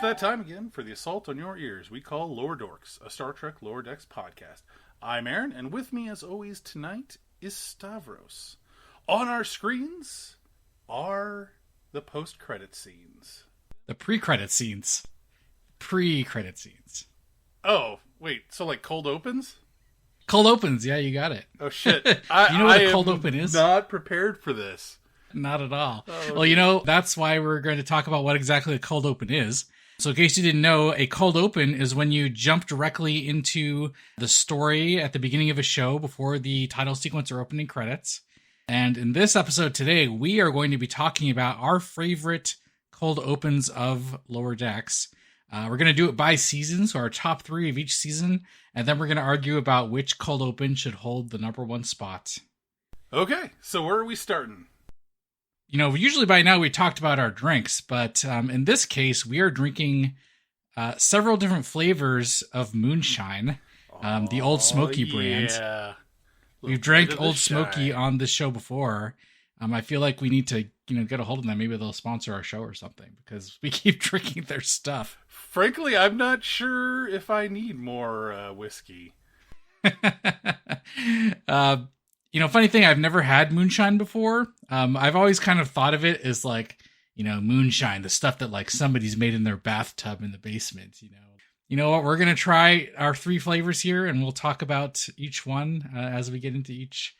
that time again for the assault on your ears we call Lower Dorks, a Star Trek Lower Decks podcast. I'm Aaron, and with me as always tonight is Stavros. On our screens are the post-credit scenes. The pre-credit scenes. Pre-credit scenes. Oh, wait, so like cold opens? Cold opens, yeah, you got it. Oh shit. You know what a cold open is? Not prepared for this. Not at all. Oh, well, you know, that's why we're going to talk about what exactly a cold open is. So in case you didn't know, a cold open is when you jump directly into the story at the beginning of a show before the title sequence or opening credits. And in this episode today, we are going to be talking about our favorite cold opens of Lower Decks. We're going to do it by season, so our top 3 of each season, and then we're going to argue about which cold open should hold the number 1 spot. Okay, so where are we starting? You know, usually by now we talked about our drinks, but in this case, we are drinking several different flavors of moonshine, the Old Smoky brand. Yeah. We've drank Old Smoky on this show before. I feel like we need to, get a hold of them. Maybe they'll sponsor our show or something because we keep drinking their stuff. Frankly, I'm not sure if I need more whiskey. Funny thing, I've never had moonshine before. I've always kind of thought of it as like, moonshine, the stuff that like somebody's made in their bathtub in the basement, You know what? We're going to try our 3 flavors here, and we'll talk about each one as we get into each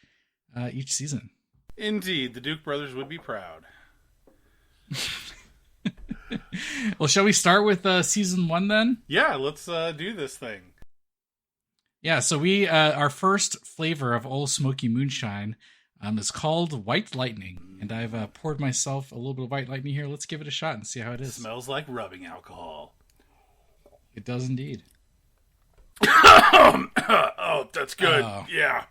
season. Indeed, the Duke brothers would be proud. Well, shall we start with season 1 then? Yeah, let's do this thing. Yeah, so our first flavor of Old Smoky Moonshine is called White Lightning, and I've poured myself a little bit of White Lightning here. Let's give it a shot and see how it is. Smells like rubbing alcohol. It does indeed. Oh, that's good. Yeah.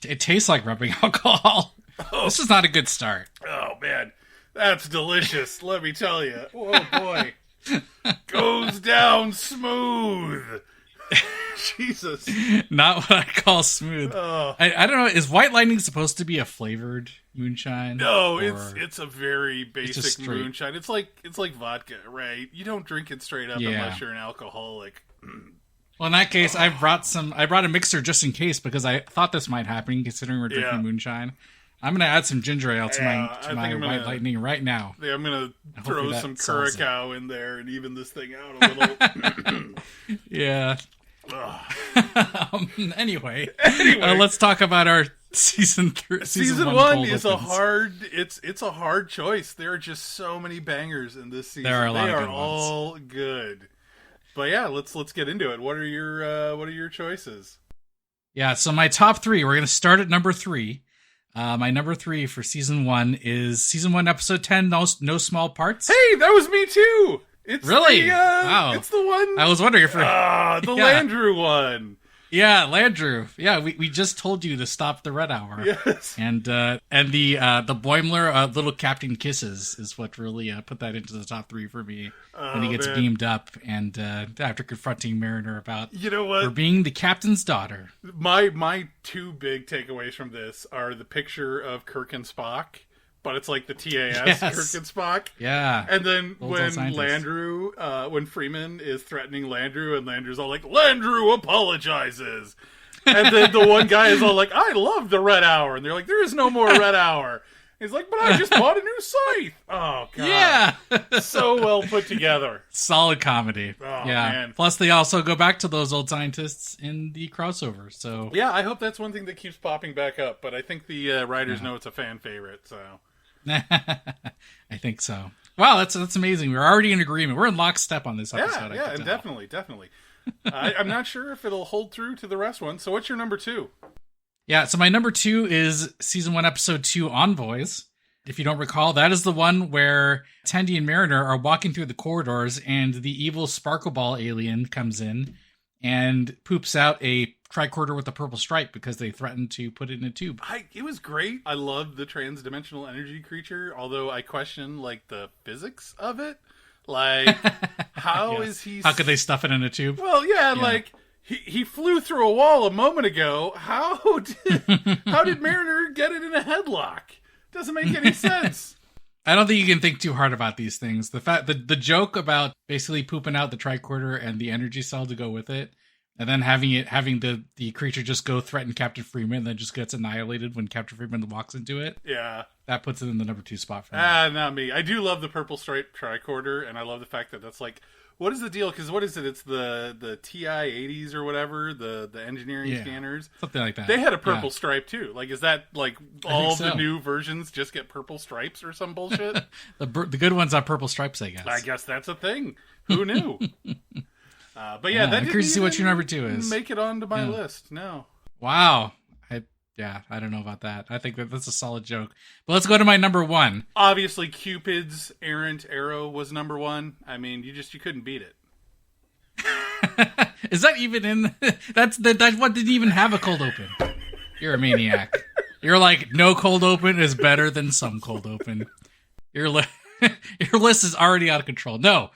It tastes like rubbing alcohol. Oh. This is not a good start. Oh, man. That's delicious, let me tell you. Oh, boy. Goes down smooth. Jesus. Not what I call smooth. Oh. I don't know. Is White Lightning supposed to be a flavored moonshine? No, it's a very basic moonshine. It's like vodka, right? You don't drink it straight up unless you're an alcoholic. Well, in that case, I brought a mixer just in case because I thought this might happen considering we're drinking moonshine. I'm going to add some ginger ale to my White Lightning right now. Yeah, I'm going to throw some Curacao in there and even this thing out a little. Yeah. Anyway, let's talk about our season 3. Season 1 is it's a hard choice. There are just so many bangers in this season. There are a lot of good ones. They are all good. But yeah, let's get into it. What are your choices? Yeah, so my top 3. We're going to start at number 3. My number 3 for season 1 is season 1, episode 10. No Small Parts. Hey, that was me too. It's really? Wow. It's the one. I was wondering if the Landrew one. Yeah, Landrew. Yeah, we just told you to stop the Red Hour. Yes. And the Boimler Little Captain Kisses is what really put that into the top 3 for me when he gets beamed up and after confronting Mariner about her being the captain's daughter. My 2 big takeaways from this are the picture of Kirk and Spock. But it's like the TAS, Kirk and Spock. Yeah. And then when Landrew, when Freeman is threatening Landrew, and Landrew's all like, Landrew apologizes. And then the one guy is all like, I love the Red Hour. And they're like, there is no more Red Hour. He's like, but I just bought a new scythe. Oh, God. Yeah. So well put together. Solid comedy. Oh, yeah. Man. Plus, they also go back to those old scientists in the crossover. So yeah, I hope that's one thing that keeps popping back up. But I think the writers know it's a fan favorite, so... I think so. Wow, that's amazing. We're already in agreement. We're in lockstep on this episode. Yeah, definitely. I'm not sure if it'll hold true to the rest one. So what's your number 2? Yeah, so my number 2 is season 1, episode 2, Envoys. If you don't recall, that is the one where Tendi and Mariner are walking through the corridors and the evil Sparkle Ball alien comes in and poops out a tricorder with a purple stripe because they threatened to put it in a tube. It was great. I loved the transdimensional energy creature, although I question the physics of it. How is he? How could they stuff it in a tube? Well, yeah. He flew through a wall a moment ago. How did Mariner get it in a headlock? Doesn't make any sense. I don't think you can think too hard about these things. The joke about basically pooping out the tricorder and the energy cell to go with it, and then having the creature just go threaten Captain Freeman, and then just gets annihilated when Captain Freeman walks into it. Yeah, that puts it in the number 2 spot for me. Not me. I do love the purple stripe tricorder, and I love the fact that that's like, what is the deal? Because what is it? It's the TI-80s or whatever, the engineering scanners, something like that. They had a purple stripe too. Like, is that like all so. the new versions just get purple stripes or some bullshit? The good ones have purple stripes, I guess. I guess that's a thing. Who knew? But yeah, that I'm curious to see what your number 2 is. Make it onto my list. No. Wow. I don't know about that. I think that's a solid joke. But let's go to my number 1. Obviously, Cupid's errant arrow was number 1. I mean, you couldn't beat it. Is that even in? That what didn't even have a cold open. You're a maniac. You're like, no cold open is better than some cold open. Your list is already out of control. No,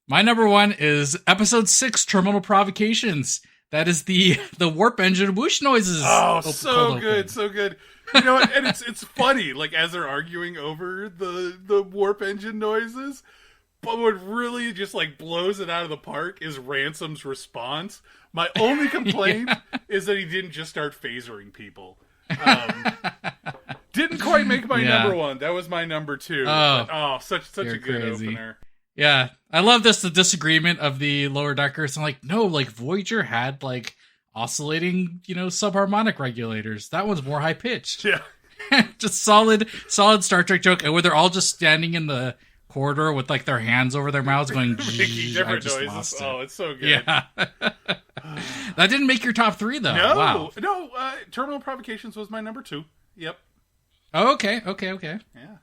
my number 1 is episode 6, Terminal Provocations. That is the warp engine whoosh noises. Oh, so good, so good. You know what? And it's funny, like, as they're arguing over the warp engine noises. But what really just, like, blows it out of the park is Ransom's response. My only complaint is that he didn't just start phasering people. Didn't quite make my number 1. That was my number 2. Such a good opener. Yeah, I love the disagreement of the Lower Dorks. I'm like, no, like Voyager had like oscillating, subharmonic regulators. That one's more high pitched. Yeah, just solid Star Trek joke, and where they're all just standing in the corridor with like their hands over their mouths, going making different noises. It's so good. Yeah, that didn't make your top 3 though. No, Terminal Provocations was my number 2. Yep. Oh, okay. Yeah.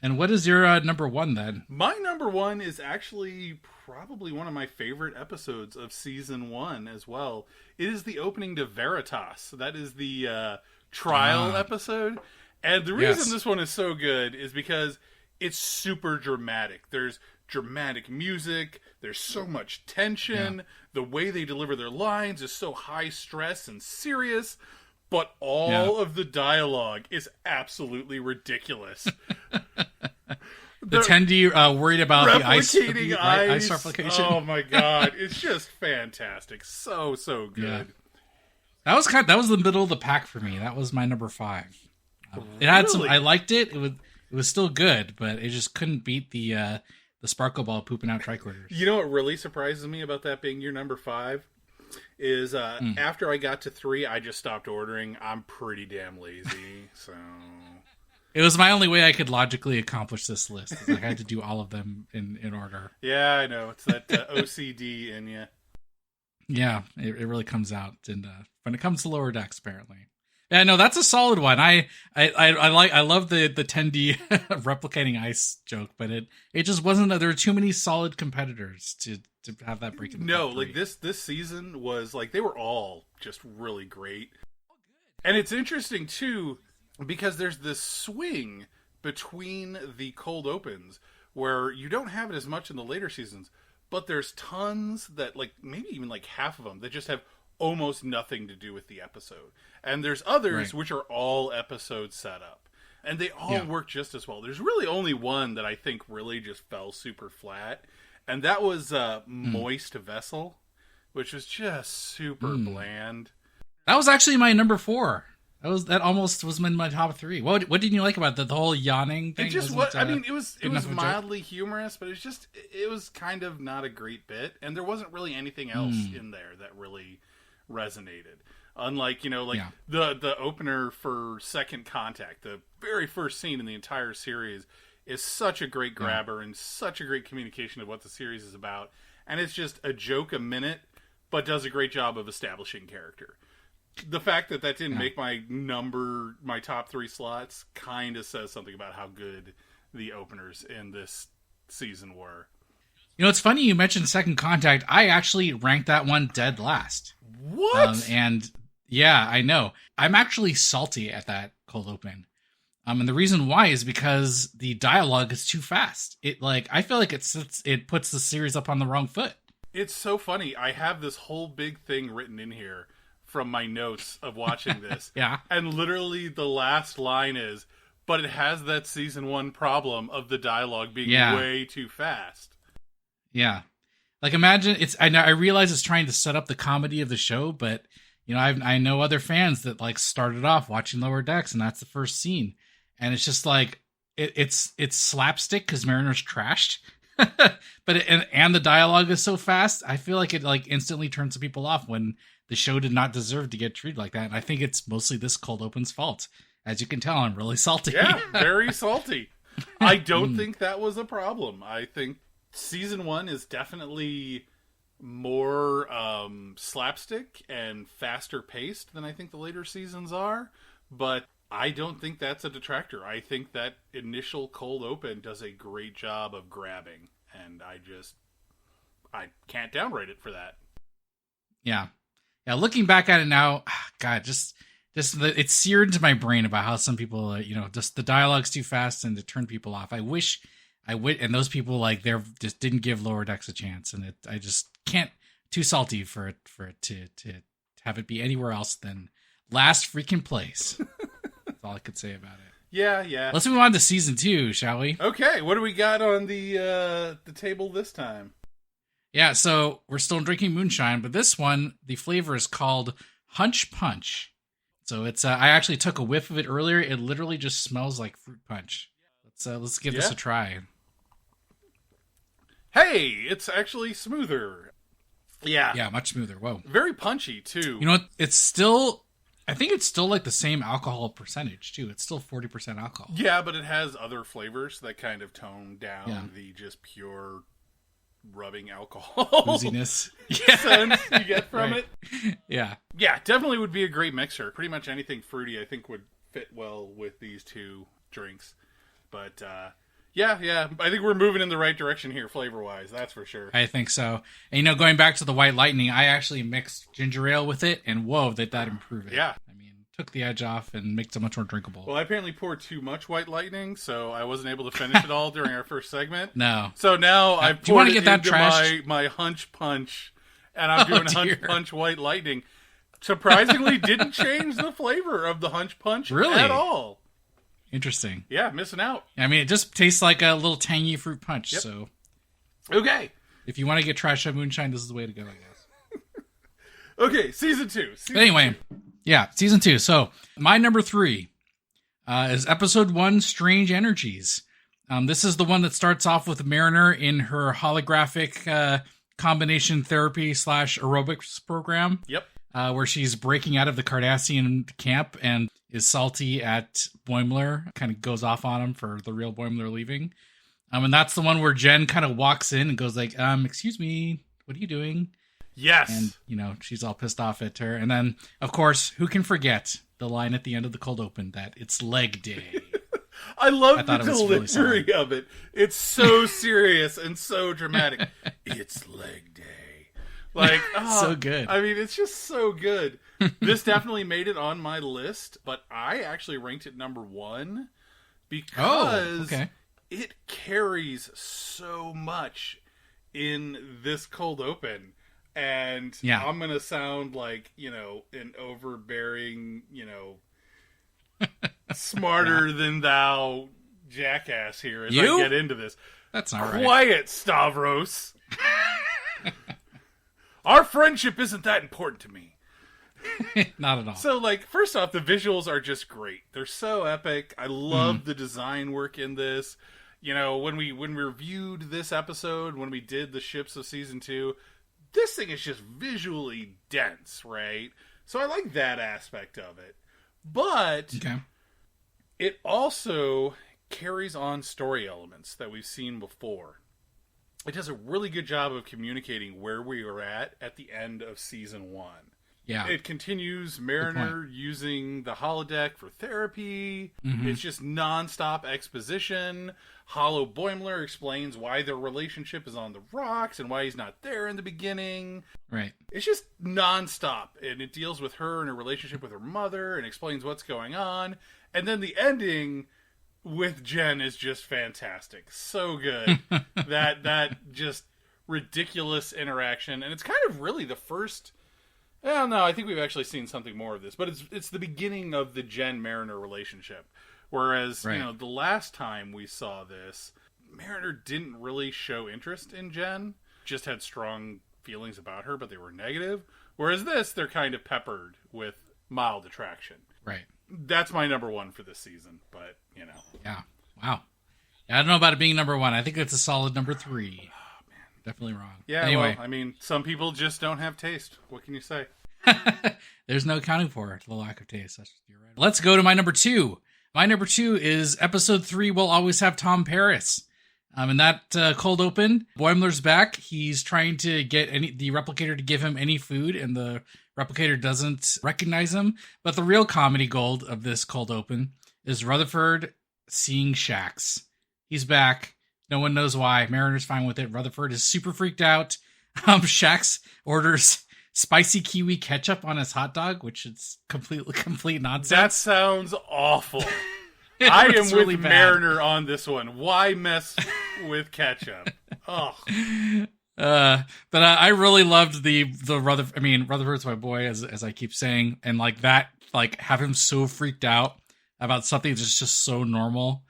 And what is your number 1 then? My number 1 is actually probably one of my favorite episodes of season 1 as well. It is the opening to Veritas. That is the trial episode. And the reason this one is so good is because it's super dramatic. There's dramatic music. There's so much tension. Yeah. The way they deliver their lines is so high stress and serious. But all of the dialogue is absolutely ridiculous. The Tendi worried about the ice ice replication. Oh my god, it's just fantastic. So good. Yeah. That was the middle of the pack for me. That was my number 5. It had some. I liked it. It was still good, but it just couldn't beat the sparkle ball pooping out tricorders. You know what really surprises me about that being your number 5 is after I got to 3, I just stopped ordering. I'm pretty damn lazy, so. It was my only way I could logically accomplish this list. I had to do all of them in order. Yeah, I know. It's that OCD in you. Yeah, it really comes out when it comes to Lower Decks, apparently. Yeah, no, that's a solid one. I love the Tendi replicating ice joke, but it just wasn't. There were too many solid competitors to have that break. No, like this season was like they were all just really great, and it's interesting too. Because there's this swing between the cold opens where you don't have it as much in the later seasons, but there's tons that, like, maybe even like half of them that just have almost nothing to do with the episode. And there's others which are all episode setup. And they all work just as well. There's really only one that I think really just fell super flat. And that was Moist Vessel, which was just super bland. That was actually my number 4. That almost was in my top 3. What didn't you like about the whole yawning thing? It was mildly humorous, but it was kind of not a great bit, and there wasn't really anything else in there that really resonated. Unlike, the opener for Second Contact, the very first scene in the entire series is such a great grabber and such a great communication of what the series is about, and it's just a joke a minute, but does a great job of establishing character. The fact that didn't make my top 3 slots kind of says something about how good the openers in this season were. It's funny you mentioned Second Contact. I actually ranked that one dead last. What? And yeah, I know. I'm actually salty at that cold open. And the reason why is because the dialogue is too fast. I feel like it puts the series up on the wrong foot. It's so funny. I have this whole big thing written in here from my notes of watching this. Yeah. And literally the last line is, but it has that season 1 problem of the dialogue being way too fast. Yeah. Like, imagine I realize it's trying to set up the comedy of the show, but I know other fans that like started off watching Lower Decks, and that's the first scene, and it's just like it's slapstick because Mariner's trashed, but and the dialogue is so fast. I feel like it like instantly turns people off when the show did not deserve to get treated like that. And I think it's mostly this cold open's fault. As you can tell, I'm really salty. Yeah, very salty. I don't think that was a problem. I think season 1 is definitely more slapstick and faster paced than I think the later seasons are, but I don't think that's a detractor. I think that initial cold open does a great job of grabbing, and I can't downrate it for that. Yeah. Looking back at it now, God, it's seared into my brain about how some people, just the dialogue's too fast and to turn people off. I wish I would, and those people like they just didn't give Lower Decks a chance, and I just can't. Too salty for it to have it be anywhere else than last freaking place. That's all I could say about it. Yeah. Let's move on to season 2, shall we? Okay, what do we got on the table this time? Yeah, so we're still drinking moonshine, but this one the flavor is called Hunch Punch. So it's I actually took a whiff of it earlier. It literally just smells like fruit punch. Let's give this a try. Hey, it's actually smoother. Yeah, much smoother. Whoa. Very punchy, too. You know what? I think it's still like the same alcohol percentage, too. It's still 40% alcohol. Yeah, but it has other flavors that kind of tone down the just pure rubbing alcohol booziness sense you get from it. Yeah. Yeah, definitely would be a great mixer. Pretty much anything fruity, I think, would fit well with these two drinks. But, yeah. I think we're moving in the right direction here, flavor-wise. That's for sure. I think so. And, going back to the White Lightning, I actually mixed ginger ale with it, and whoa, that improved it. Yeah. I mean, took the edge off and makes it much more drinkable. Well, I apparently poured too much White Lightning, so I wasn't able to finish it all during our first segment. No. So now I've poured it into my Hunch Punch, and I'm doing Hunch Punch White Lightning. Surprisingly, didn't change the flavor of the Hunch Punch at all. Interesting. Yeah, missing out. I mean, it just tastes like a little tangy fruit punch. Yep. So, okay. If you want to get trash up moonshine, this is the way to go, I guess. Okay, season 2. Season 2. So, my number 3 is episode 1, Strange Energies. This is the one that starts off with Mariner in her holographic combination therapy / aerobics program. Yep. Where she's breaking out of the Cardassian camp and is salty at Boimler, kind of goes off on him for the real Boimler leaving. And that's the one where Jen kind of walks in and goes like, excuse me, what are you doing? Yes. And, she's all pissed off at her. And then, of course, who can forget the line at the end of the cold open that it's leg day. I love the delivery of it. It's so serious and so dramatic. It's leg day. Like, so good. I mean, it's just so good. This definitely made it on my list, but I actually ranked it number 1 because it carries so much in this cold open. And I'm going to sound like, an overbearing, smarter than thou jackass here as I get into this. That's not right. Quiet, Stavros. Our friendship isn't that important to me. Not at all. So, first off, the visuals are just great. They're so epic. I love the design work in this. When we reviewed this episode, when we did the ships of season 2, this thing is just visually dense, right? So I like that aspect of it. But it also carries on story elements that we've seen before. It does a really good job of communicating where we were at the end of season 1. Yeah. It continues Mariner using the holodeck for therapy. Mm-hmm. It's just nonstop exposition. Hollow Boimler explains why their relationship is on the rocks and why he's not there in the beginning. Right. It's just nonstop. And it deals with her and her relationship with her mother and explains what's going on. And then the ending with Jen is just fantastic. So good. that just ridiculous interaction. And it's kind of really the first... Well, no, I think we've actually seen something more of this. But it's the beginning of the Jen-Mariner relationship, Whereas, Right. the last time we saw this, Mariner didn't really show interest in Jen, just had strong feelings about her, but they were negative. Whereas this, they're kind of peppered with mild attraction. Right. That's my number one for this season, but, Yeah. Wow. I don't know about it being number one. I think it's a solid number 3. Oh, man. Definitely wrong. Yeah, anyway. well, some people just don't have taste. What can you say? There's no accounting for the lack of taste. You're right. Let's go to my number 2. My number 2 is episode 3 will always have Tom Paris. In that cold open, Boimler's back. He's trying to get the replicator to give him any food, and the replicator doesn't recognize him. But the real comedy gold of this cold open is Rutherford seeing Shax. He's back. No one knows why. Mariner's fine with it. Rutherford is super freaked out. Shax orders spicy kiwi ketchup on his hot dog, which is complete nonsense. That sounds awful. I am really with bad. Mariner on this one. Why mess with ketchup? Oh, but I really loved the Rutherford. I mean, Rutherford's my boy, as I keep saying, and have him so freaked out about something that's just so normal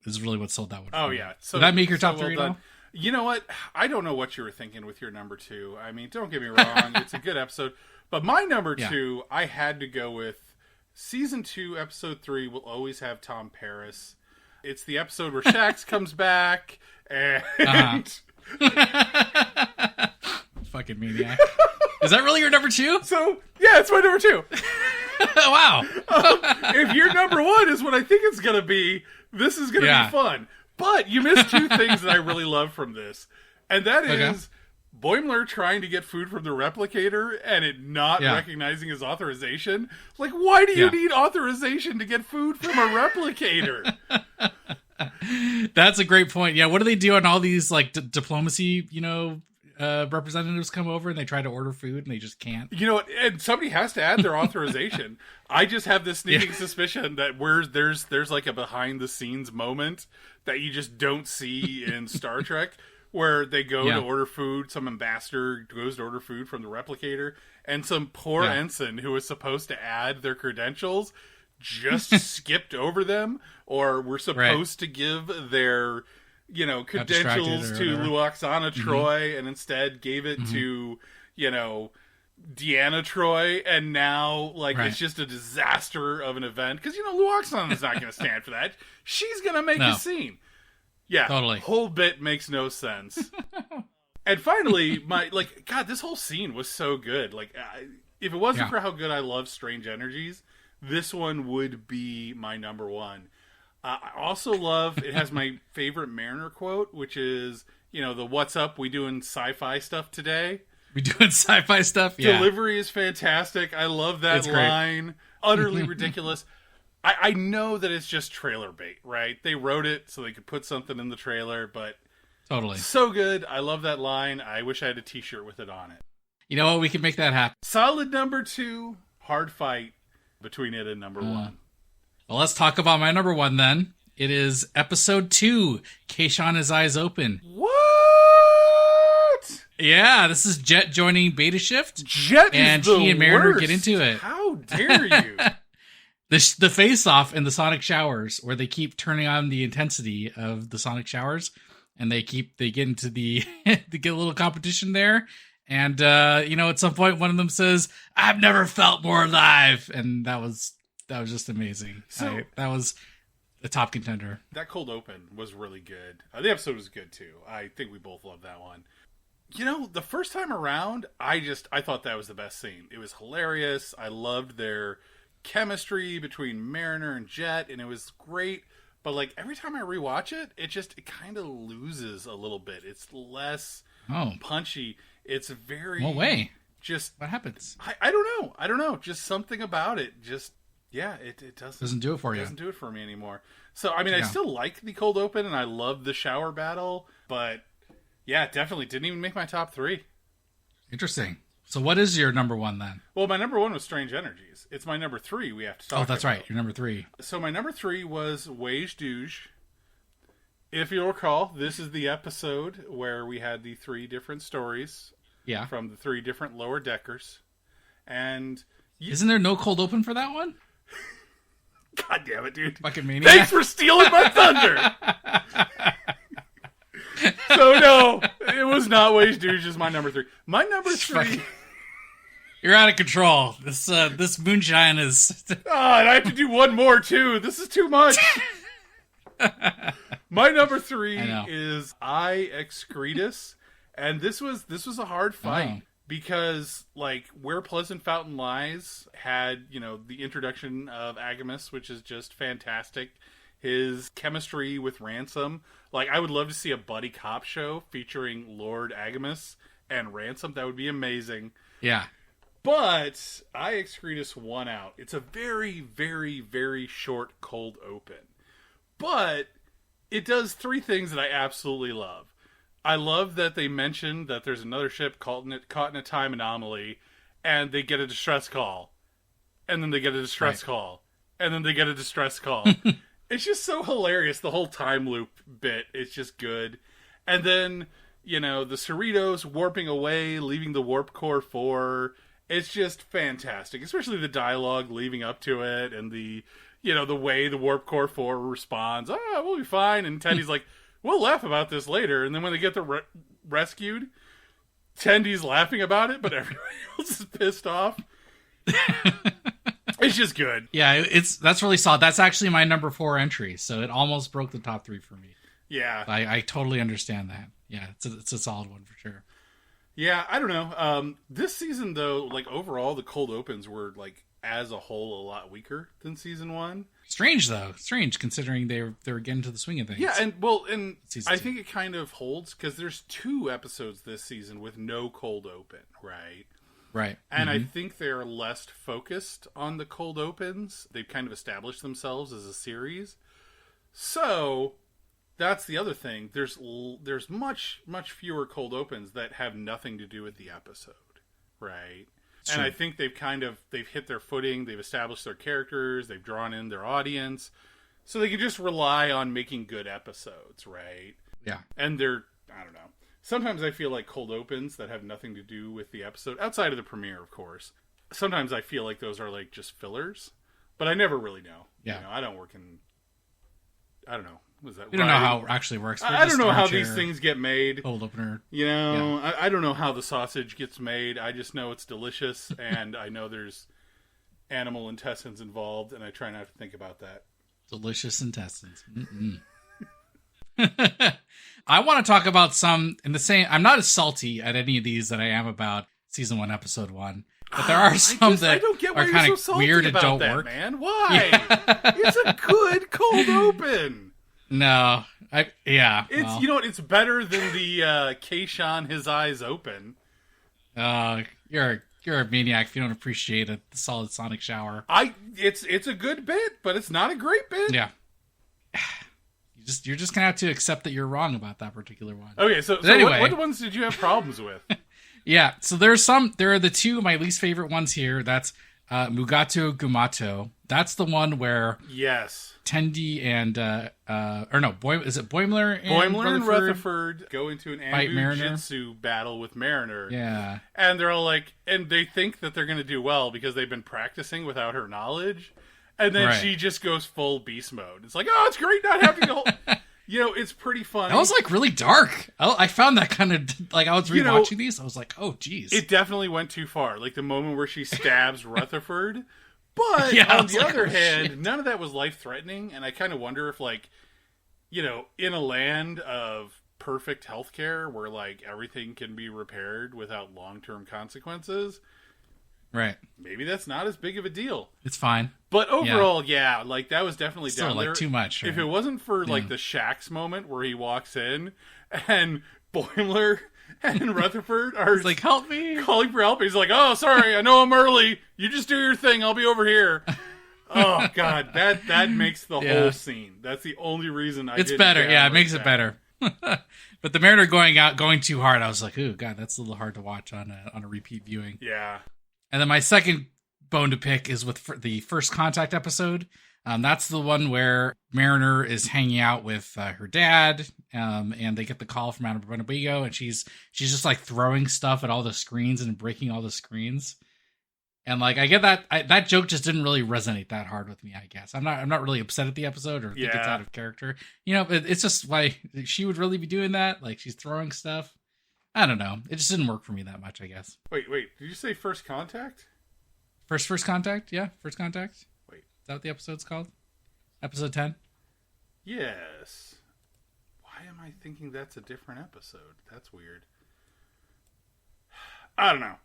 is really what sold that one. Oh yeah. So did that make your top 3? Done. You know what? I don't know what you were thinking with your number 2. I mean, don't get me wrong; it's a good episode. But my number 2, I had to go with season 2, episode 3. Will always have Tom Paris. It's the episode where Shax comes back and. Fucking maniac. Is that really your number 2? So yeah, it's my number 2. Wow. If your number 1 is what I think it's gonna be, this is gonna be fun. But you missed 2 things that I really love from this, and that is Boimler trying to get food from the replicator and it not recognizing his authorization. Like, why do you need authorization to get food from a replicator? That's a great point. Yeah, what do they do on all these diplomacy, representatives come over and they try to order food and they just can't? You know what? And somebody has to add their authorization. I just have this sneaking suspicion that there's like a behind the scenes moment that you just don't see in Star Trek, where they go to order food. Some ambassador goes to order food from the replicator, and some poor ensign who was supposed to add their credentials just skipped over them, or were supposed to give their credentials to Luoxana Troy, and instead gave it to Deanna Troy, and now it's just a disaster of an event, because Luoxana's not going to stand for that. She's going to make a scene. Yeah, totally. Whole bit makes no sense. And finally, God, this whole scene was so good. If it wasn't for how good I love Strange Energies, this one would be my number 1. I also love, it has my favorite Mariner quote, which is, the "What's up? We doing sci-fi stuff today?" We doing sci-fi stuff? Yeah. Delivery is fantastic. I love that line. Utterly ridiculous. I know that it's just trailer bait, right? They wrote it so they could put something in the trailer, but totally so good. I love that line. I wish I had a t-shirt with it on it. You know what? We can make that happen. Solid number 2. Hard fight between it and number 1. Well, let's talk about my number 1 then. It is episode 2, Keishon His Eyes Open. What? Yeah, this is Jet joining Beta Shift. Jet and is the he and Mariner worst. get into it. How dare you? The face-off in the sonic showers, where they keep turning on the intensity of the sonic showers, and they get into they get a little competition there. And, at some point, one of them says, "I've never felt more alive." And that was just amazing. That was a top contender. That cold open was really good. The episode was good, too. I think we both loved that one. The first time around, I thought that was the best scene. It was hilarious. I loved their chemistry between Mariner and Jet, and it was great. But, every time I rewatch it, it kind of loses a little bit. It's less punchy. It's very... No way. Just... What happens? I don't know. Just something about it. It doesn't do it for you. Doesn't do it for me anymore. So, I still like the cold open, and I love the shower battle, but, it definitely didn't even make my top 3. Interesting. So what is your number 1 then? Well, my number 1 was Strange Energies. It's my number 3 we have to talk about. Oh, that's right. Your number 3. So my number 3 was Wage Douche. If you'll recall, this is the episode where we had the 3 different stories from the 3 different Lower Deckers. And isn't there no cold open for that one? God damn it, dude. Fucking maniac. Thanks for stealing my thunder. So no, it was not Wage Douches. My number 3. My number 3. You're out of control. This moonshine is. And I have to do one more too. This is too much. My number 3 is I Excretus, and this was a hard fight because like Where Pleasant Fountain Lies had the introduction of Agamus, which is just fantastic. His chemistry with Ransom, like I would love to see a buddy cop show featuring Lord Agamus and Ransom. That would be amazing. Yeah. But I Excretus won out. It's a very, very, very short cold open. But it does 3 things that I absolutely love. I love that they mentioned that there's another ship caught in a time anomaly, and they get a distress call. And then they get a distress call. And then they get a distress call. It's just so hilarious. The whole time loop bit is just good. And then, the Cerritos warping away, leaving the Warp Core 4. It's just fantastic. Especially the dialogue leading up to it and the way the Warp Core 4 responds. Oh, we'll be fine. And Tendy's like, we'll laugh about this later. And then when they get rescued, Tendy's laughing about it, but everybody else is pissed off. It's just good. Yeah, that's really solid. That's actually my number 4 entry, so it almost broke the top 3 for me. Yeah. I totally understand that. Yeah, it's a solid one for sure. Yeah, I don't know. This season, though, like, overall, the cold opens were, like, as a whole, a lot weaker than season 1. Strange, though. Strange, considering they're getting to the swing of things. Yeah, and season I 2. think it kind of holds, because there's 2 episodes this season with no cold open, right? Right. And I think they're less focused on the cold opens. They've kind of established themselves as a series. So that's the other thing. There's much, much fewer cold opens that have nothing to do with the episode, right? And I think they've hit their footing. They've established their characters. They've drawn in their audience. So they can just rely on making good episodes, right? Yeah. And I don't know. Sometimes I feel like cold opens that have nothing to do with the episode, outside of the premiere, of course. Sometimes I feel like those are like just fillers, but I never really know. Yeah. I don't work in, I don't know. Was that We don't know how it actually works. I don't know how these things get made. Cold opener. I don't know how the sausage gets made. I just know it's delicious, and I know there's animal intestines involved, and I try not to think about that. Delicious intestines. I want to talk about some in the same. I'm not as salty at any of these that I am about season 1, episode 1. But there are some that are kind of weird and don't work. Man, why? It's a good cold open. No, it's it's better than the Keishan his eyes open. You're a maniac if you don't appreciate a solid sonic shower. It's a good bit, but it's not a great bit. Yeah. You're just gonna have to accept that you're wrong about that particular one. Okay, so anyway, what ones did you have problems with? Yeah, so there are the 2 of my least favorite ones here. That's Mugato Gumato. That's the one where Tendi and is it Boimler and Rutherford go into an Anbu-Jitsu battle with Mariner. Yeah. And they're all like, and they think that they're going to do well because they've been practicing without her knowledge. And then she just goes full beast mode. It's like, oh, it's great not having the whole... it's pretty funny. That was like really dark. I found that kind of like I was rewatching these. I was like, oh, geez. It definitely went too far. Like the moment where she stabs Rutherford. But on the other hand, none of that was life threatening. And I kind of wonder if in a land of perfect healthcare where like everything can be repaired without long-term consequences. Right. Maybe that's not as big of a deal. It's fine. But overall, like that was definitely still down there. Too much. Right? If it wasn't for like the Shax moment where he walks in and Boimler and Rutherford are like, help me, calling for help. He's like, oh, sorry, I know I'm early. You just do your thing. I'll be over here. Oh God, that makes the whole scene. That's the only reason it's better. Yeah, it makes it better. But the Mariner going too hard, I was like, ooh, God, that's a little hard to watch on a repeat viewing. Yeah. And then my second bone to pick is with the First Contact episode. That's the one where Mariner is hanging out with her dad, and they get the call from Outer Winnebago, and she's just like throwing stuff at all the screens and breaking all the screens. And like, I get that that joke just didn't really resonate that hard with me. I guess I'm not really upset at the episode or think it's out of character. You know, it's just why she would really be doing that. Like she's throwing stuff. I don't know. It just didn't work for me that much. I guess. Wait. Did you say First Contact? First Contact. Yeah, First Contact. Wait. Is that what the episode's called? Episode 10. Yes. Why am I thinking that's a different episode? That's weird. I don't know.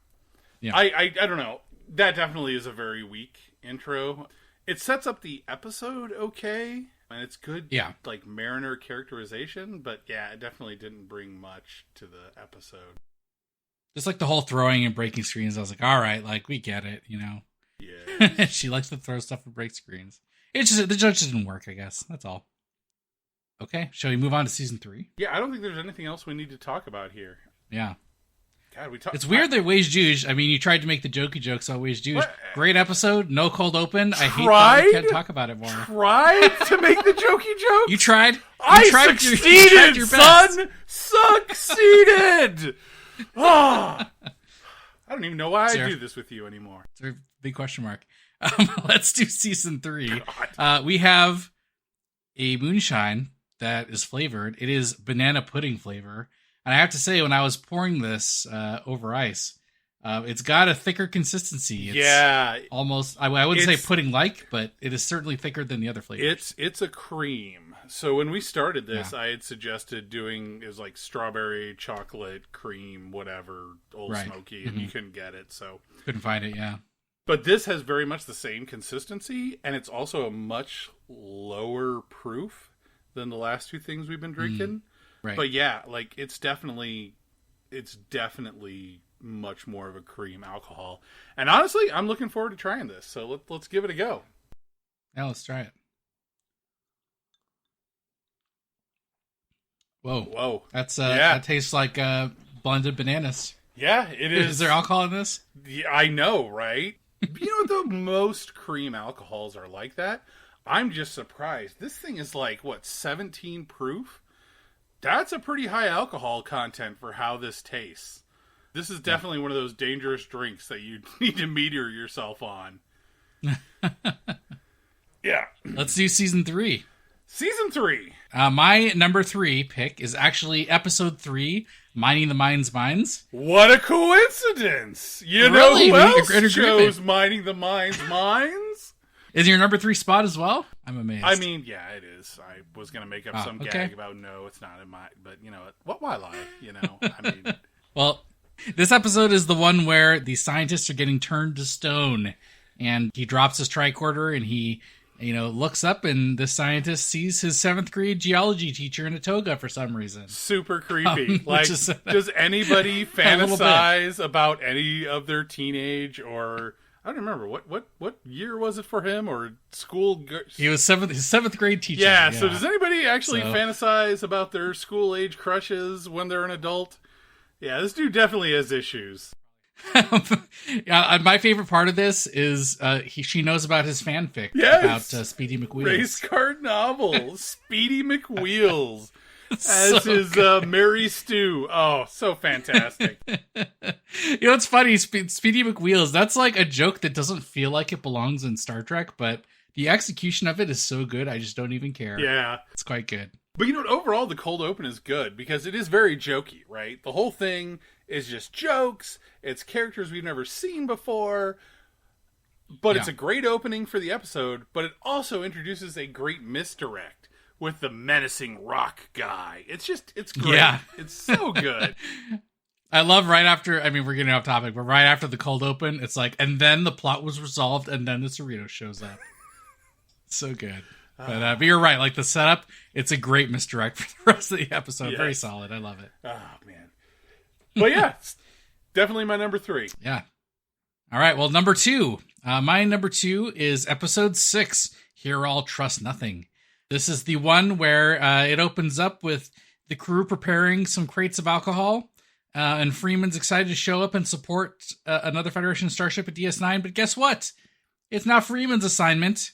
Yeah. I don't know. That definitely is a very weak intro. It sets up the episode okay, and it's good, like, Mariner characterization, but yeah, it definitely didn't bring much to the episode. Just like the whole throwing and breaking screens, I was like, all right, like, we get it, you know? Yeah. She likes to throw stuff and break screens. It's just, the joke didn't work, I guess. That's all. Okay, shall we move on to season 3? Yeah, I don't think there's anything else we need to talk about here. Yeah. God, it's weird that Wage Juge, I mean, you tried to make the jokey jokes on Wage Juge. Great episode, no cold open. I hate that we can't talk about it more. Tried to make the jokey joke? You tried. I succeeded, son! Succeeded! I don't even know why I do this with you anymore. It's a big question mark. Let's do season 3. We have a moonshine that is flavored. It is banana pudding flavor. And I have to say, when I was pouring this over ice, it's got a thicker consistency. It's almost, I wouldn't say pudding-like, but it is certainly thicker than the other flavors. It's a cream. So when we started this, I had suggested doing, it was like strawberry, chocolate, cream, whatever, Old Smoky, and you couldn't get it. So couldn't find it, yeah. But this has very much the same consistency, and it's also a much lower proof than the last two things we've been drinking. Right. But yeah, like it's definitely much more of a cream alcohol. And honestly, I'm looking forward to trying this. So let's give it a go. Yeah, let's try it. Whoa. That's that tastes like blended bananas. Yeah, it is. Is there alcohol in this? Yeah, I know, right? You know what, though? Most cream alcohols are like that. I'm just surprised. This thing is like, 17 proof? That's a pretty high alcohol content for how this tastes. This is definitely one of those dangerous drinks that you need to meter yourself on. Yeah. Let's do season 3. Season 3. My number 3 pick is actually episode 3, Mining the Mind's Mines. What a coincidence! You know who else chose Mining the Mind's Mines? Is your number 3 spot as well? I'm amazed. I mean, yeah, it is. I was going to make up some gag about, no, it's not in my... But, you know, why lie? You know, I mean... Well, this episode is the one where the scientists are getting turned to stone. And he drops his tricorder and he, looks up and the scientist sees his 7th grade geology teacher in a toga for some reason. Super creepy. Does anybody fantasize about any of their teenage or... I don't remember what year was it for him or school. He was his 7th grade teacher. Yeah. So does anybody actually fantasize about their school age crushes when they're an adult? Yeah, this dude definitely has issues. My favorite part of this is she knows about his fanfic about Speedy McWheels. Race car novel, Speedy McWheels. As his Mary Stu. Oh, so fantastic. It's funny, Speedy McWheels, that's like a joke that doesn't feel like it belongs in Star Trek, but the execution of it is so good, I just don't even care. Yeah. It's quite good. But overall, the cold open is good, because it is very jokey, right? The whole thing is just jokes, it's characters we've never seen before, but it's a great opening for the episode, but it also introduces a great misdirect with the menacing rock guy. It's great. Yeah. It's so good. I love right after, we're getting off topic, but right after the cold open, it's like, and then the plot was resolved, and then the Cerritos shows up. So good. But you're right, like the setup, it's a great misdirect for the rest of the episode. Yes. Very solid. I love it. Oh, man. But yeah, it's definitely my number 3. Yeah. All right, well, number 2. My number 2 is episode 6, Hear All, Trust Nothing. This is the one where it opens up with the crew preparing some crates of alcohol, and Freeman's excited to show up and support another Federation starship at DS9, but guess what? It's not Freeman's assignment.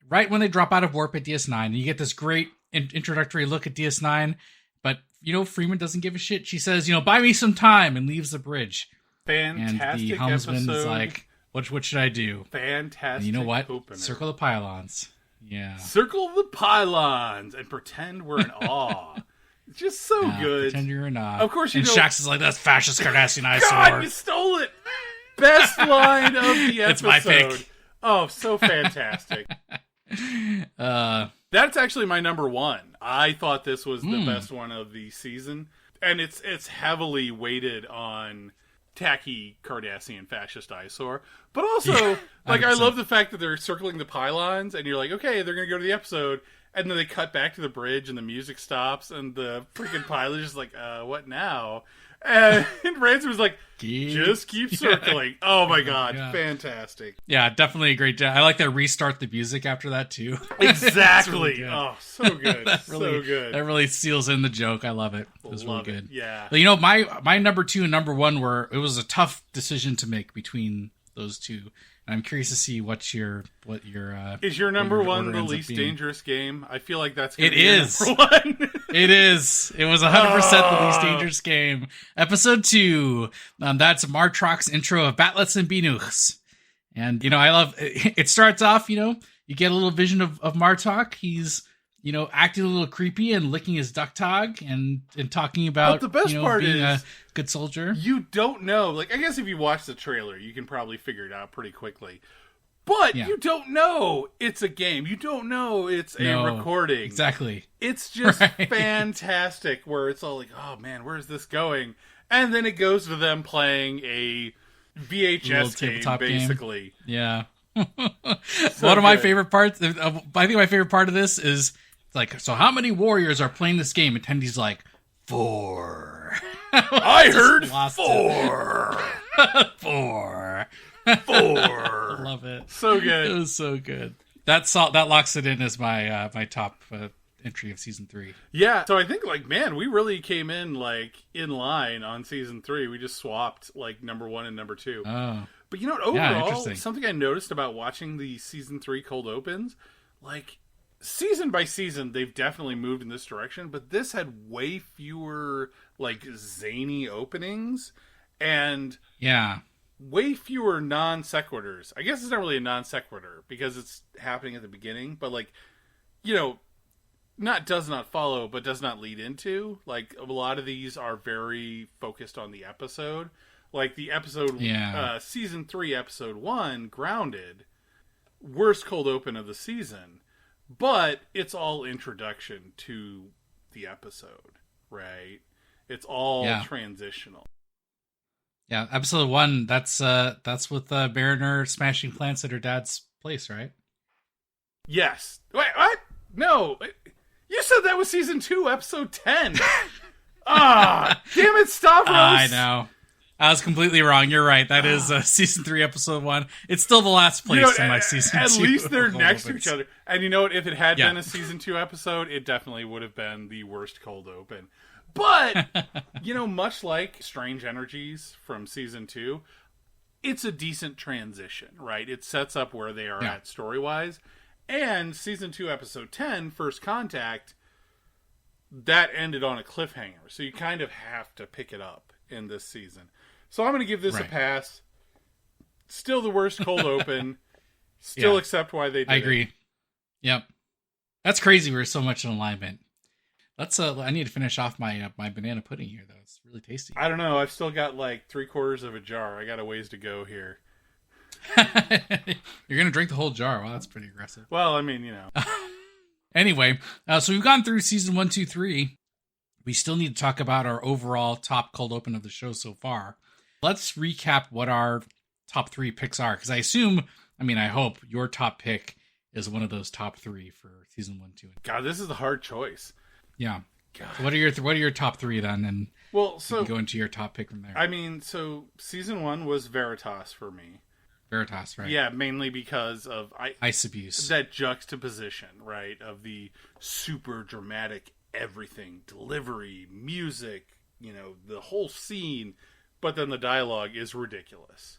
Right when they drop out of warp at DS9, and you get this great introductory look at DS9, but, Freeman doesn't give a shit. She says, buy me some time, and leaves the bridge. Fantastic and the helmsman episode. is like, What should I do? Fantastic. And you know what? Opener. Circle the pylons. Yeah. Circle the pylons and pretend we're in awe. It's just so good. Pretend you're in awe. Of course you know. And Shax is like, that's fascist Cardassian eyesore. God, you stole it. Best line of the episode. It's my pick. Oh, so fantastic. That's actually my number one. I thought this was the best one of the season. And it's heavily weighted on tacky Cardassian fascist eyesore. But also, like, I love the fact that they're circling the pylons, and you're like, okay, they're going to go to the episode, and then they cut back to the bridge, and the music stops, and the freaking pilot is just like, what now? And Ransom was like, just keep circling. Oh my god, fantastic. Yeah, definitely a great job. I like that restart the music after that too. Exactly. Really oh, so good. So good. That really seals in the joke. I love it. It was really good. Yeah. But, you know, my number 2 and number 1 it was a tough decision to make between those two. And I'm curious to see what your is your number one the least dangerous game? I feel like that's gonna it be is your number one. It is. It was 100% the least dangerous game. Episode 2. That's Martrock's intro of Batlets and Binuchs. And, you know, I love it. Starts off, you know, you get a little vision of Martok. He's, you know, acting a little creepy and licking his duck tog and talking about, but the best part being is, a good soldier. You don't know. Like, I guess if you watch the trailer, you can probably figure it out pretty quickly. But you don't know it's a game. You don't know it's a recording. Exactly. It's just fantastic where it's all like, oh man, where's this going? And then it goes to them playing a VHS game, basically. Game. Yeah. One of my favorite parts, I think my favorite part of this is, like, so how many warriors are playing this game? And Tendy's like, 4. I heard 4. 4. 4. I love it. So good. It was so good. That locks it in as my my top entry of season 3. Yeah. So I think, like, man, we really came in, like, in line on season 3. We just swapped, like, number 1 and number 2. Oh. But, you know what, overall, something I noticed about watching the season 3 cold opens, like, season by season, they've definitely moved in this direction, but this had way fewer, like, zany openings and way fewer non sequiturs. I guess it's not really a non sequitur because it's happening at the beginning, but, like, you know, not does not follow, but does not lead into. Like, a lot of these are very focused on the episode. Like the episode, season 3, episode 1, Grounded, worst cold open of the season, but it's all introduction to the episode, right? It's all transitional. Yeah, episode 1. That's with Mariner smashing plants at her dad's place, right? Yes. Wait, what? No, you said that was season 2, episode 10. Damn it, Stavros! I know. I was completely wrong. You're right. That is season 3, episode 1. It's still the last place in my season 2. At least they're next to each other. And you know what? If it had been a season 2 episode, it definitely would have been the worst cold open. But, you know, much like Strange Energies from season 2, it's a decent transition, right? It sets up where they are at story-wise. And season 2, episode 10, First Contact, that ended on a cliffhanger. So you kind of have to pick it up in this season. So I'm going to give this a pass. Still the worst cold open. Still accept why they did it. I agree. Yep. That's crazy. We're so much in alignment. I need to finish off my my banana pudding here, though. It's really tasty. I don't know. I've still got like 3/4 of a jar. I got a ways to go here. You're going to drink the whole jar. Wow, that's pretty aggressive. Well, I mean, you know. Anyway, so we've gone through season 1, 2, 3. We still need to talk about our overall top cold open of the show so far. Let's recap what our top 3 picks are, because I hope your top pick is one of those top 3 for season 1, 2. God, this is a hard choice. Yeah. God. So what are your top 3 then? And we can go into your top pick from there. I mean, so season 1 was Veritas for me. Veritas, right? Yeah, mainly because of ice abuse. That juxtaposition, right, of the super dramatic everything, delivery, music, you know, the whole scene, but then the dialogue is ridiculous.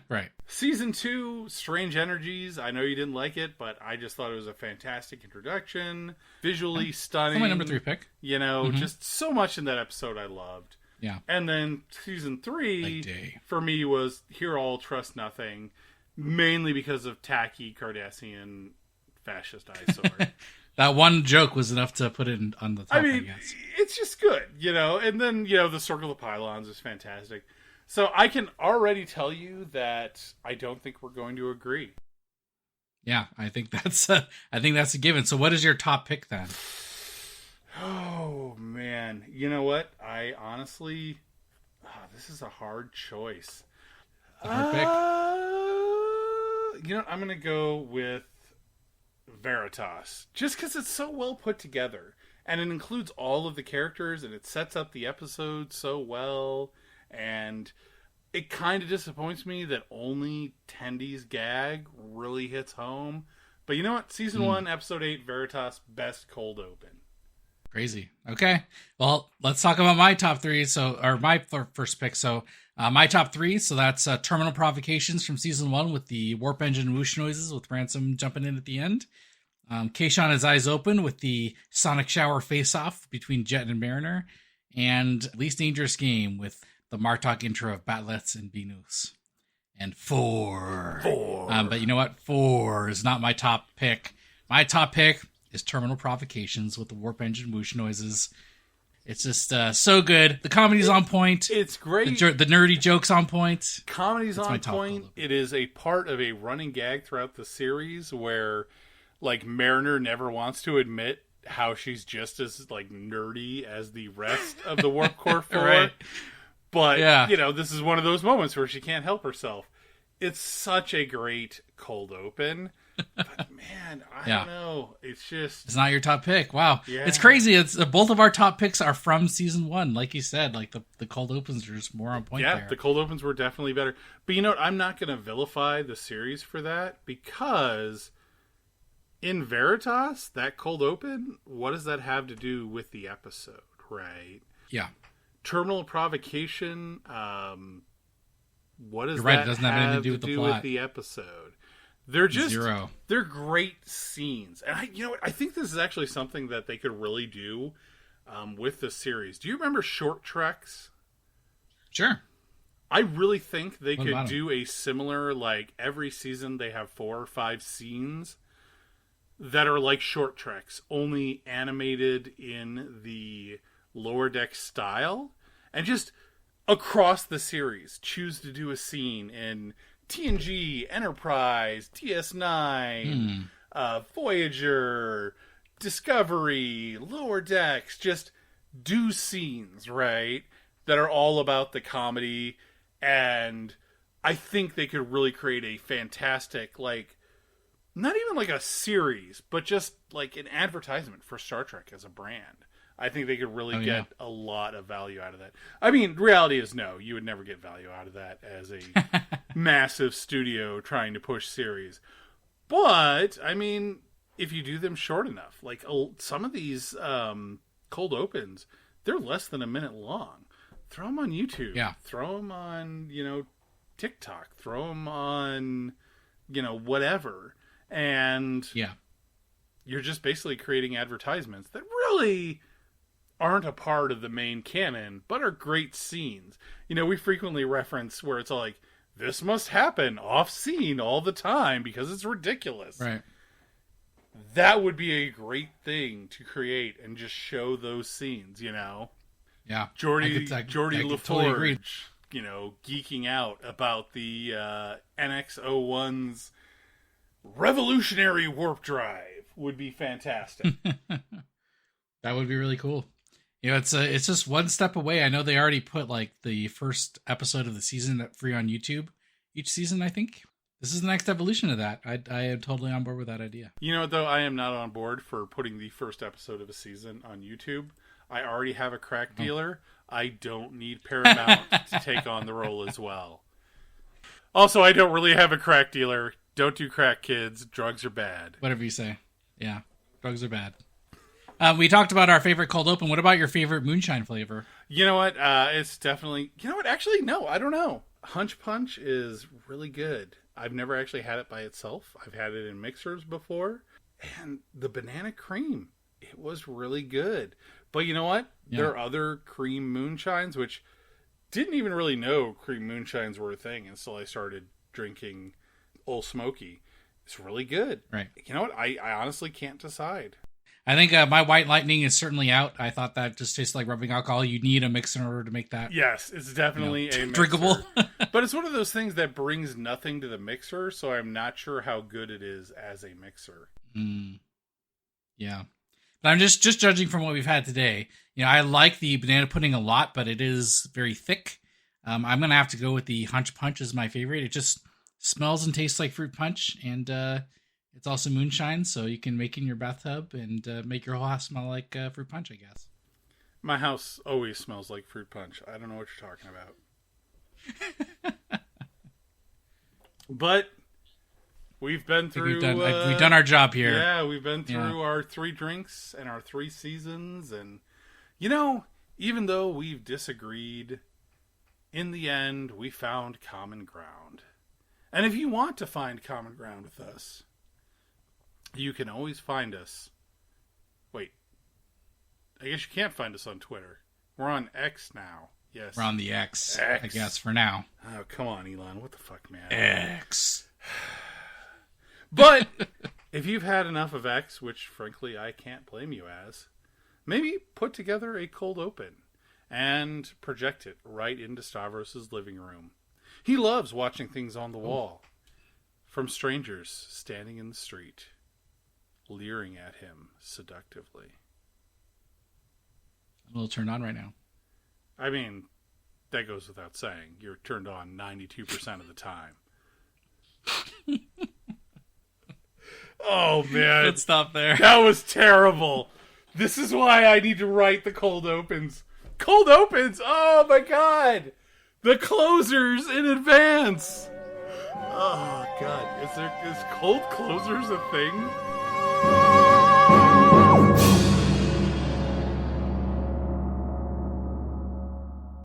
Right. Season 2, Strange Energies. I know you didn't like it, but I just thought it was a fantastic introduction. Visually stunning. That's my number 3 pick. You know, just so much in that episode I loved. Yeah. And then season 3, Like Day. for me, was Hear All, Trust Nothing, mainly because of tacky Cardassian fascist eyesore. That one joke was enough to put it on the top, I guess. It's just good, And then, the Circle of Pylons is fantastic. So I can already tell you that I don't think we're going to agree. Yeah, I think that's a given. So what is your top pick then? Oh, man. You know what? I honestly... this is a hard choice. A hard pick? I'm going to go with Veritas. Just because it's so well put together. And it includes all of the characters, and it sets up the episode so well. And it kind of disappoints me that only Tendy's gag really hits home. But you know what? Season 1, Episode 8, Veritas, best cold open. Crazy. Okay. Well, let's talk about my top 3. Or my first pick. So, my top 3. So that's Terminal Provocations from season 1 with the warp engine whoosh noises with Ransom jumping in at the end. Keishon His Eyes Open with the sonic shower face-off between Jet and Mariner. And Least Dangerous Game with the Martok intro of Batlets and Venus. And 4. But you know what? 4 is not my top pick. My top pick is Terminal Provocations with the warp engine whoosh noises. It's just so good. The comedy's on point. It's great. The nerdy joke's on point. Comedy's on point. It is a part of a running gag throughout the series where, Mariner never wants to admit how she's just as, nerdy as the rest of the Warp Core 4. Right. But, this is one of those moments where she can't help herself. It's such a great cold open. But, man, I don't know. It's just... It's not your top pick. Wow. Yeah. It's crazy. It's both of our top picks are from season 1. Like you said, the cold opens are just more on point there. Yeah, the cold opens were definitely better. But you know what? I'm not going to vilify the series for that because in Veritas, that cold open, what does that have to do with the episode, right? Yeah. Terminal Provocation, what does You're right, that it doesn't have anything to do with the plot. with the episode? They're just 0. They're great scenes, and I think this is actually something that they could really do with the series. Do you remember Short Treks? Sure. I really think they What could about do a similar, every season they have 4 or 5 scenes that are like Short Treks, only animated in the Lower Deck style, and just across the series choose to do a scene in TNG, Enterprise, DS9, Voyager, Discovery, Lower Decks. Just do scenes, right, that are all about the comedy. And I think they could really create a fantastic, not even a series, but just an advertisement for Star Trek as a brand. I think they could really get a lot of value out of that. I mean, reality is no. You would never get value out of that as a massive studio trying to push series. But, I mean, if you do them short enough, some of these cold opens, they're less than a minute long. Throw them on YouTube. Yeah. Throw them on, TikTok. Throw them on, whatever. And you're just basically creating advertisements that really aren't a part of the main canon, but are great scenes. We frequently reference where it's all this must happen off scene all the time because it's ridiculous. Right. That would be a great thing to create and just show those scenes, Yeah. Geordie totally LaForge, agree. Geeking out about the NX-01's revolutionary warp drive would be fantastic. That would be really cool. It's just one step away. I know they already put the first episode of the season free on YouTube each season, I think. This is the next evolution of that. I am totally on board with that idea. You know what, though? I am not on board for putting the first episode of a season on YouTube. I already have a crack dealer. I don't need Paramount to take on the role as well. Also, I don't really have a crack dealer. Don't do crack, kids. Drugs are bad. Whatever you say. Yeah, drugs are bad. We talked about our favorite cold open. What about your favorite moonshine flavor? You know what? It's definitely... You know what? Actually, no. I don't know. Hunch Punch is really good. I've never actually had it by itself. I've had it in mixers before. And the banana cream it was really good. But you know what? Yeah. There are other cream moonshines, which didn't even really know cream moonshines were a thing until I started drinking Old Smoky. It's really good. Right. You know what? I honestly can't decide. I think my White Lightning is certainly out. I thought that just tastes like rubbing alcohol. You need a mix in order to make that. Yes, it's definitely a mixer. Drinkable. But it's one of those things that brings nothing to the mixer, so I'm not sure how good it is as a mixer. Yeah. But I'm just judging from what we've had today. You know, I like the banana pudding a lot, but it is very thick. I'm going to have to go with the Hunch Punch as my favorite. It just smells and tastes like fruit punch, and it's also moonshine, so you can make it in your bathtub and make your whole house smell like fruit punch, I guess. My house always smells like fruit punch. I don't know what you're talking about. But we've been through... We've done our job here. Yeah, we've been through our 3 drinks and our 3 seasons. And, you know, even though we've disagreed, in the end, we found common ground. And if you want to find common ground with us, you can always find us. Wait. I guess you can't find us on Twitter. We're on X now. Yes. We're on the X, I guess, for now. Oh, come on, Elon. What the fuck, man? X. But if you've had enough of X, which frankly I can't blame you as, maybe put together a cold open and project it right into Stavros' living room. He loves watching things on the wall. From strangers standing in the street, leering at him seductively. I'm a little turned on right now. I mean, that goes without saying. You're turned on 92% of the time. Oh, man. Let's stop there. That was terrible. This is why I need to write the cold opens. Cold opens? Oh, my God. The closers in advance. Oh, God. Is cold closers a thing?